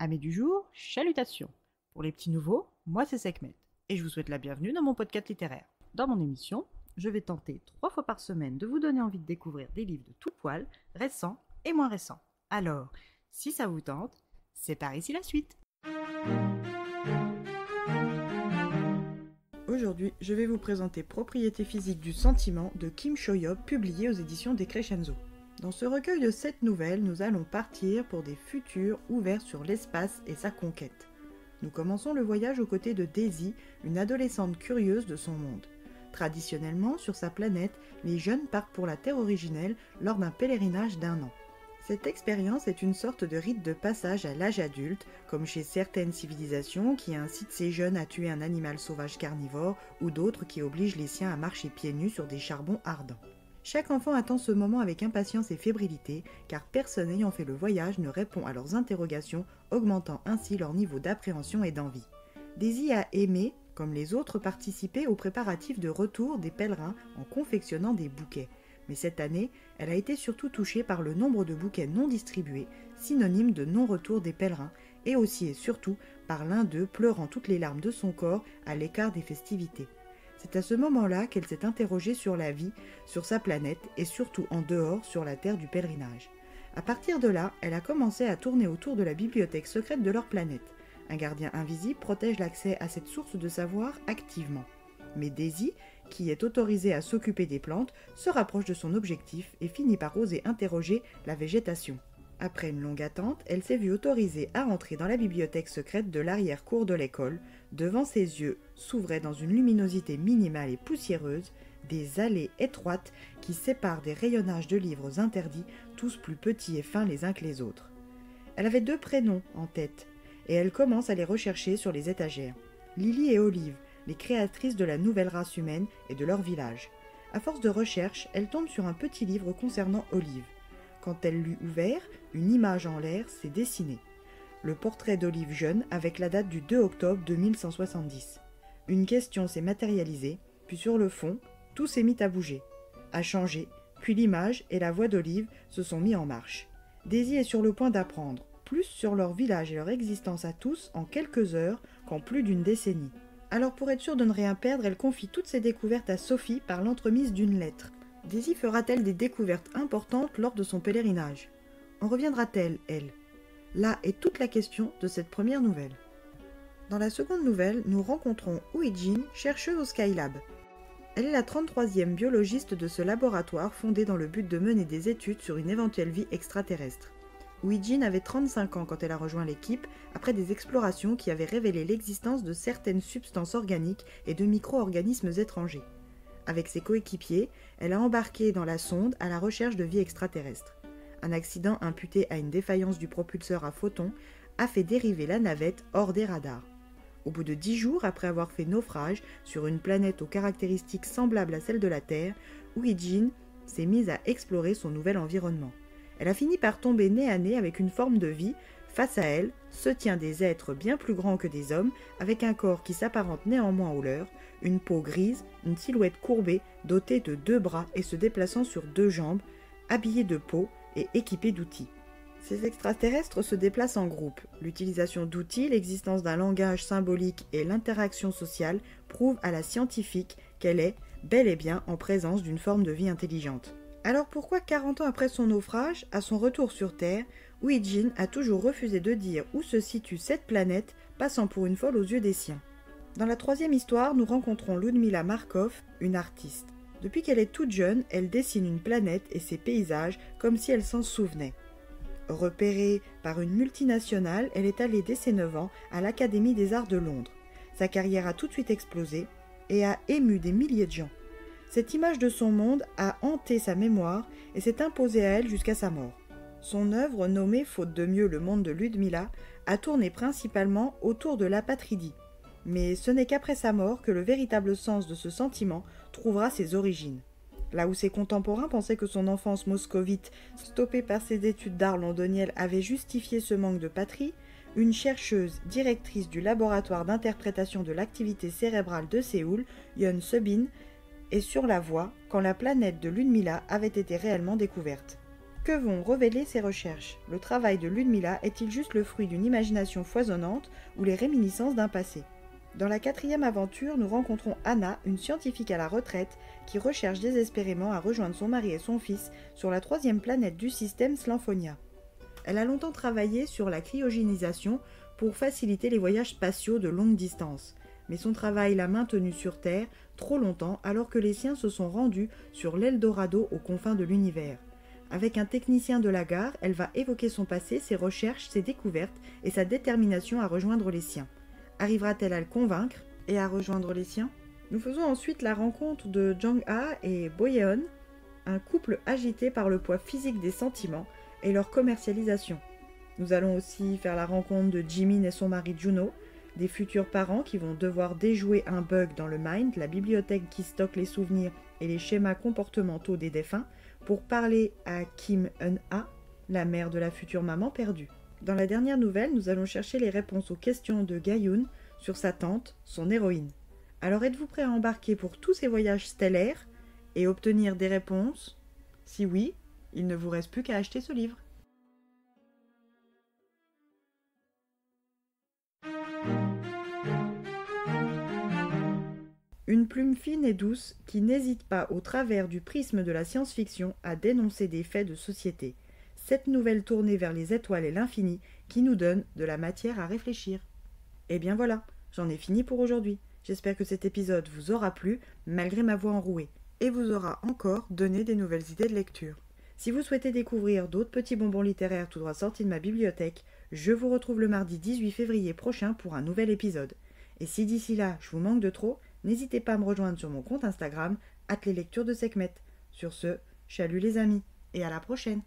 Amis du jour, chalutations. Pour les petits nouveaux, moi c'est Sekhmet et je vous souhaite la bienvenue dans mon podcast littéraire. Dans mon émission, je vais tenter 3 fois par semaine de vous donner envie de découvrir des livres de tout poil, récents et moins récents. Alors, si ça vous tente, c'est par ici la suite. Aujourd'hui, je vais vous présenter Propriété physique du sentiment de Kim Cho-hyuk, publié aux éditions des Crescenzo. Dans ce recueil de 7 nouvelles, nous allons partir pour des futurs ouverts sur l'espace et sa conquête. Nous commençons le voyage aux côtés de Daisy, une adolescente curieuse de son monde. Traditionnellement, sur sa planète, les jeunes partent pour la Terre originelle lors d'un pèlerinage d'1 an. Cette expérience est une sorte de rite de passage à l'âge adulte, comme chez certaines civilisations qui incitent ces jeunes à tuer un animal sauvage carnivore ou d'autres qui obligent les siens à marcher pieds nus sur des charbons ardents. Chaque enfant attend ce moment avec impatience et fébrilité, car personne ayant fait le voyage ne répond à leurs interrogations, augmentant ainsi leur niveau d'appréhension et d'envie. Daisy a aimé, comme les autres, participer aux préparatifs de retour des pèlerins en confectionnant des bouquets. Mais cette année, elle a été surtout touchée par le nombre de bouquets non distribués, synonyme de non-retour des pèlerins, et aussi et surtout par l'un d'eux pleurant toutes les larmes de son corps à l'écart des festivités. C'est à ce moment-là qu'elle s'est interrogée sur la vie, sur sa planète et surtout en dehors sur la terre du pèlerinage. À partir de là, elle a commencé à tourner autour de la bibliothèque secrète de leur planète. Un gardien invisible protège l'accès à cette source de savoir activement. Mais Daisy, qui est autorisée à s'occuper des plantes, se rapproche de son objectif et finit par oser interroger la végétation. Après une longue attente, elle s'est vue autorisée à entrer dans la bibliothèque secrète de l'arrière-cour de l'école. Devant ses yeux s'ouvraient dans une luminosité minimale et poussiéreuse des allées étroites qui séparent des rayonnages de livres interdits, tous plus petits et fins les uns que les autres. Elle avait 2 prénoms en tête, et elle commence à les rechercher sur les étagères. Lily et Olive, les créatrices de la nouvelle race humaine et de leur village. À force de recherche, elle tombe sur un petit livre concernant Olive. Quand elle l'eut ouvert, une image en l'air s'est dessinée. Le portrait d'Olive jeune avec la date du 2 octobre 2170. Une question s'est matérialisée, puis sur le fond, tout s'est mis à bouger, à changer, puis l'image et la voix d'Olive se sont mis en marche. Daisy est sur le point d'apprendre, plus sur leur village et leur existence à tous en quelques heures qu'en plus d'une décennie. Alors pour être sûre de ne rien perdre, elle confie toutes ses découvertes à Sophie par l'entremise d'une lettre. Daisy fera-t-elle des découvertes importantes lors de son pèlerinage? En reviendra-t-elle, elle? Là est toute la question de cette première nouvelle. Dans la seconde nouvelle, nous rencontrons Woo-Jin, chercheuse au Skylab. Elle est la 33e biologiste de ce laboratoire fondé dans le but de mener des études sur une éventuelle vie extraterrestre. Woo-Jin avait 35 ans quand elle a rejoint l'équipe, après des explorations qui avaient révélé l'existence de certaines substances organiques et de micro-organismes étrangers. Avec ses coéquipiers, elle a embarqué dans la sonde à la recherche de vie extraterrestre. Un accident imputé à une défaillance du propulseur à photons a fait dériver la navette hors des radars. Au bout de 10 jours après avoir fait naufrage sur une planète aux caractéristiques semblables à celles de la Terre, Woo-Jin s'est mise à explorer son nouvel environnement. Elle a fini par tomber nez à nez avec une forme de vie. Face à elle se tient des êtres bien plus grands que des hommes, avec un corps qui s'apparente néanmoins au leur, une peau grise, une silhouette courbée, dotée de 2 bras et se déplaçant sur 2 jambes, habillés de peau et équipés d'outils. Ces extraterrestres se déplacent en groupe. L'utilisation d'outils, l'existence d'un langage symbolique et l'interaction sociale prouvent à la scientifique qu'elle est bel et bien en présence d'une forme de vie intelligente. Alors pourquoi 40 ans après son naufrage, à son retour sur Terre, Woo-Jin a toujours refusé de dire où se situe cette planète, passant pour une folle aux yeux des siens? Dans la 3e histoire, nous rencontrons Ludmila Markov, une artiste. Depuis qu'elle est toute jeune, elle dessine une planète et ses paysages comme si elle s'en souvenait. Repérée par une multinationale, elle est allée dès ses 9 ans à l'Académie des Arts de Londres. Sa carrière a tout de suite explosé et a ému des milliers de gens. Cette image de son monde a hanté sa mémoire et s'est imposée à elle jusqu'à sa mort. Son œuvre, nommée faute de mieux Le monde de Ludmila, a tourné principalement autour de l'apatridie. Mais ce n'est qu'après sa mort que le véritable sens de ce sentiment trouvera ses origines. Là où ses contemporains pensaient que son enfance moscovite, stoppée par ses études d'art londoniennes, avait justifié ce manque de patrie, une chercheuse directrice du laboratoire d'interprétation de l'activité cérébrale de Séoul, Yeon Subin, est sur la voie quand la planète de Ludmila avait été réellement découverte. Que vont révéler ces recherches? Le travail de Ludmila est-il juste le fruit d'une imagination foisonnante ou les réminiscences d'un passé? Dans la 4e aventure, nous rencontrons Anna, une scientifique à la retraite, qui recherche désespérément à rejoindre son mari et son fils sur la 3e planète du système Slamphonia. Elle a longtemps travaillé sur la cryogénisation pour faciliter les voyages spatiaux de longue distance, mais son travail l'a maintenue sur Terre trop longtemps alors que les siens se sont rendus sur l'Eldorado aux confins de l'univers. Avec un technicien de la gare, elle va évoquer son passé, ses recherches, ses découvertes et sa détermination à rejoindre les siens. Arrivera-t-elle à le convaincre et à rejoindre les siens? Nous faisons ensuite la rencontre de Jang-ha et Boyeon, un couple agité par le poids physique des sentiments et leur commercialisation. Nous allons aussi faire la rencontre de Jimin et son mari Juno, des futurs parents qui vont devoir déjouer un bug dans le Mind, la bibliothèque qui stocke les souvenirs et les schémas comportementaux des défunts, pour parler à Kim Eun-ha, la mère de la future maman perdue. Dans la dernière nouvelle, nous allons chercher les réponses aux questions de Ga-yoon sur sa tante, son héroïne. Alors êtes-vous prêt à embarquer pour tous ces voyages stellaires et obtenir des réponses? Si oui, il ne vous reste plus qu'à acheter ce livre. Une plume fine et douce qui n'hésite pas au travers du prisme de la science-fiction à dénoncer des faits de société. Cette nouvelle tournée vers les étoiles et l'infini qui nous donne de la matière à réfléchir. Et bien voilà, j'en ai fini pour aujourd'hui. J'espère que cet épisode vous aura plu, malgré ma voix enrouée, et vous aura encore donné des nouvelles idées de lecture. Si vous souhaitez découvrir d'autres petits bonbons littéraires tout droit sortis de ma bibliothèque, je vous retrouve le mardi 18 février prochain pour un nouvel épisode. Et si d'ici là, je vous manque de trop, n'hésitez pas à me rejoindre sur mon compte Instagram, @leslectures de Sekhmet. Sur ce, chalut les amis, et à la prochaine!